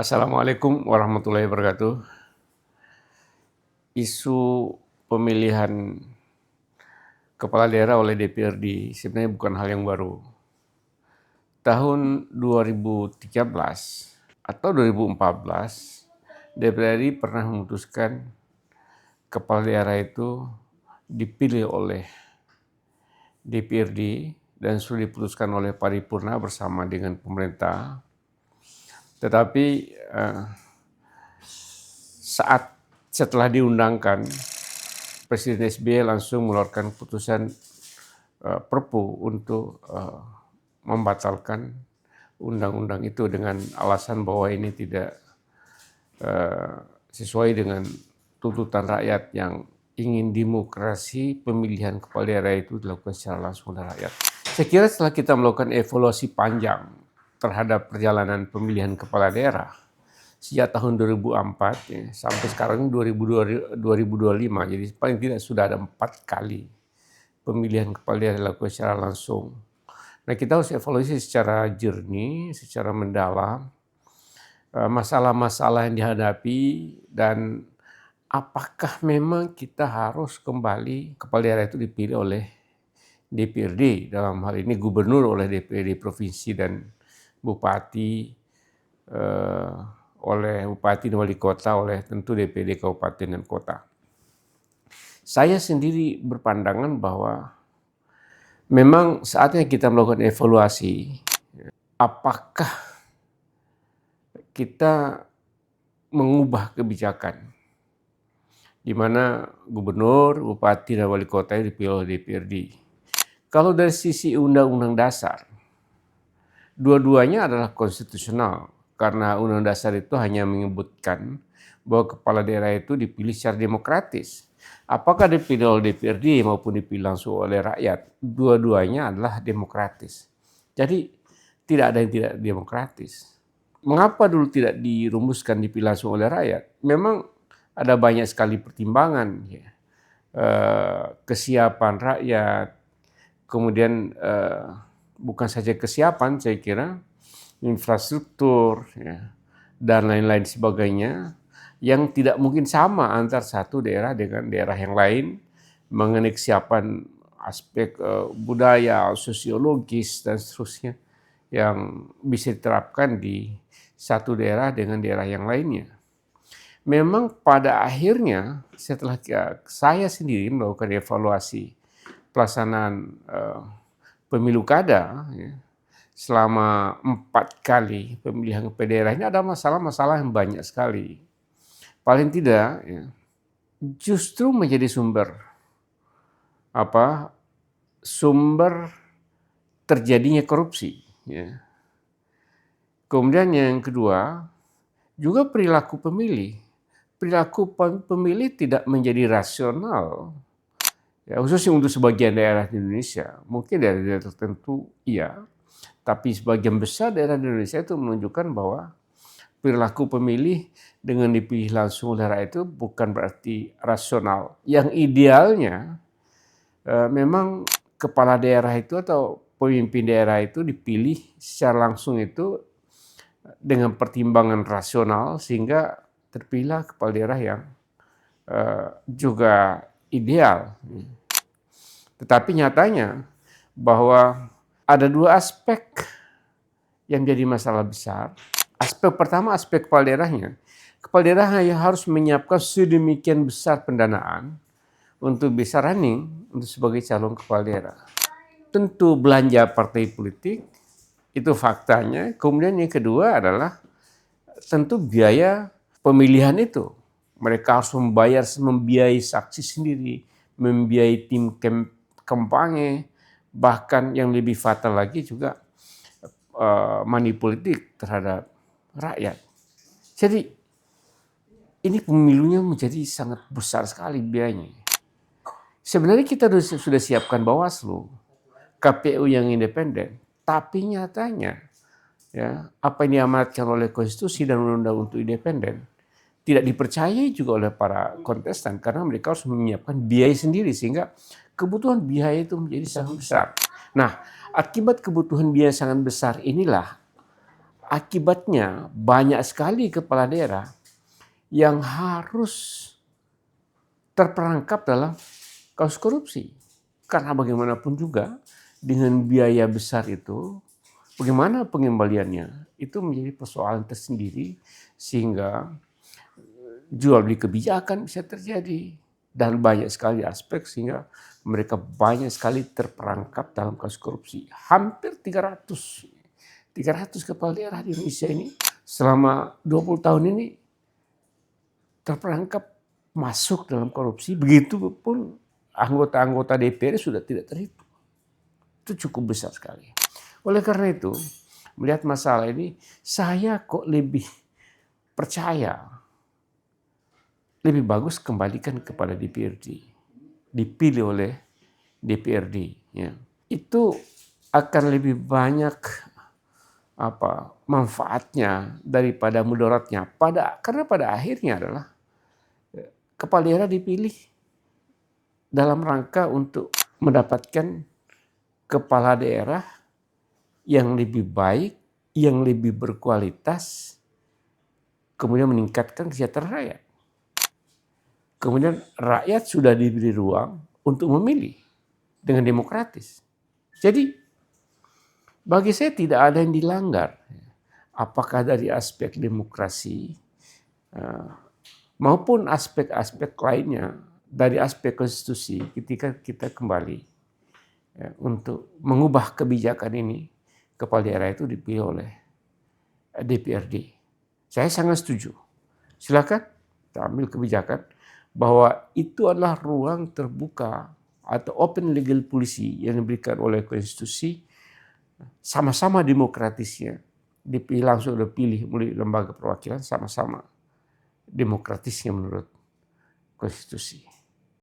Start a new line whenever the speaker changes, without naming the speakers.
Assalamualaikum warahmatullahi wabarakatuh. Isu pemilihan kepala daerah oleh DPRD sebenarnya bukan hal yang baru. Tahun 2013 atau 2014, DPRD pernah memutuskan kepala daerah itu dipilih oleh DPRD dan sudah diputuskan oleh paripurna bersama dengan pemerintah. Tetapi setelah diundangkan, Presiden SBY langsung mengeluarkan putusan Perpu untuk membatalkan undang-undang itu dengan alasan bahwa ini tidak sesuai dengan tuntutan rakyat yang ingin demokrasi pemilihan kepala daerah itu dilakukan secara langsung oleh rakyat. Saya kira setelah kita melakukan evaluasi panjang terhadap perjalanan pemilihan kepala daerah sejak tahun 2004 ya, sampai sekarang 2025, jadi paling tidak sudah ada 4 kali pemilihan kepala daerah dilakukan secara langsung. Nah, kita harus evaluasi secara jernih, secara mendalam, masalah-masalah yang dihadapi dan apakah memang kita harus kembali kepala daerah itu dipilih oleh DPRD, dalam hal ini gubernur oleh DPRD provinsi dan bupati, oleh bupati dan wali kota, oleh tentu DPRD kabupaten dan kota. Saya sendiri berpandangan bahwa memang saatnya kita melakukan evaluasi, apakah kita mengubah kebijakan di mana gubernur, bupati, dan wali kota dipilih oleh DPRD. Kalau dari sisi undang-undang dasar, dua-duanya adalah konstitusional karena undang dasar itu hanya menyebutkan bahwa kepala daerah itu dipilih secara demokratis. Apakah dipilih oleh DPRD maupun dipilih langsung oleh rakyat, dua-duanya adalah demokratis. Jadi tidak ada yang tidak demokratis. Mengapa dulu tidak dirumuskan dipilih langsung oleh rakyat? Memang ada banyak sekali pertimbangan, ya. Kesiapan rakyat, kemudian bukan saja kesiapan, saya kira infrastruktur, ya, dan lain-lain sebagainya yang tidak mungkin sama antar satu daerah dengan daerah yang lain mengenai kesiapan aspek budaya, sosiologis, dan seterusnya yang bisa diterapkan di satu daerah dengan daerah yang lainnya. Memang pada akhirnya setelah saya sendiri melakukan evaluasi pelaksanaan pemilu kada, ya, selama 4 kali pemilihan kepala daerah ini ada masalah-masalah yang banyak sekali. Paling tidak, ya, justru menjadi sumber terjadinya korupsi. Ya. Kemudian yang kedua, juga perilaku pemilih. Perilaku pemilih tidak menjadi rasional, ya, khususnya untuk sebagian daerah di Indonesia. Mungkin daerah-daerah tertentu iya, tapi sebagian besar daerah di Indonesia itu menunjukkan bahwa perilaku pemilih dengan dipilih langsung oleh rakyat itu bukan berarti rasional. Yang idealnya memang kepala daerah itu atau pemimpin daerah itu dipilih secara langsung itu dengan pertimbangan rasional sehingga terpilih kepala daerah yang juga ideal. Tetapi nyatanya bahwa ada 2 aspek yang jadi masalah besar. Aspek pertama, aspek kepala daerahnya. Kepala daerah harus menyiapkan sedemikian besar pendanaan untuk bisa running untuk sebagai calon kepala daerah. Tentu belanja partai politik, itu faktanya. Kemudian yang kedua adalah tentu biaya pemilihan itu. Mereka harus membiayai saksi sendiri, membiayai tim kampanye, bahkan yang lebih fatal lagi juga money politik terhadap rakyat. Jadi ini pemilunya menjadi sangat besar sekali biayanya. Sebenarnya kita sudah siapkan Bawaslu, KPU yang independen, tapi nyatanya ya, apa yang diamanatkan oleh konstitusi dan undang-undang untuk independen tidak dipercayai juga oleh para kontestan karena mereka harus menyiapkan biaya sendiri sehingga kebutuhan biaya itu menjadi sangat besar. Nah, akibat kebutuhan biaya sangat besar inilah akibatnya banyak sekali kepala daerah yang harus terperangkap dalam kasus korupsi. Karena bagaimanapun juga dengan biaya besar itu, bagaimana pengembaliannya? Itu menjadi persoalan tersendiri sehingga jual beli kebijakan bisa terjadi. Dan banyak sekali aspek sehingga mereka banyak sekali terperangkap dalam kasus korupsi. Hampir 300 kepala daerah di Indonesia ini selama 20 tahun ini terperangkap masuk dalam korupsi. Begitupun anggota-anggota DPR sudah tidak terhitung. Itu cukup besar sekali. Oleh karena itu, melihat masalah ini, saya kok lebih percaya, lebih bagus kembalikan kepada DPRD. Dipilih oleh DPRD. Ya. Itu akan lebih banyak manfaatnya daripada mudaratnya. Karena pada akhirnya adalah kepala daerah dipilih dalam rangka untuk mendapatkan kepala daerah yang lebih baik, yang lebih berkualitas, kemudian meningkatkan kesejahteraan rakyat. Kemudian rakyat sudah diberi ruang untuk memilih dengan demokratis. Jadi bagi saya tidak ada yang dilanggar. Apakah dari aspek demokrasi maupun aspek-aspek lainnya dari aspek konstitusi ketika kita kembali untuk mengubah kebijakan ini, kepala daerah itu dipilih oleh DPRD. Saya sangat setuju. Silakan kita ambil kebijakan bahwa itu adalah ruang terbuka atau open legal policy yang diberikan oleh konstitusi, sama-sama demokratisnya. Dipilih langsung, dipilih melalui lembaga perwakilan, sama-sama demokratisnya menurut konstitusi.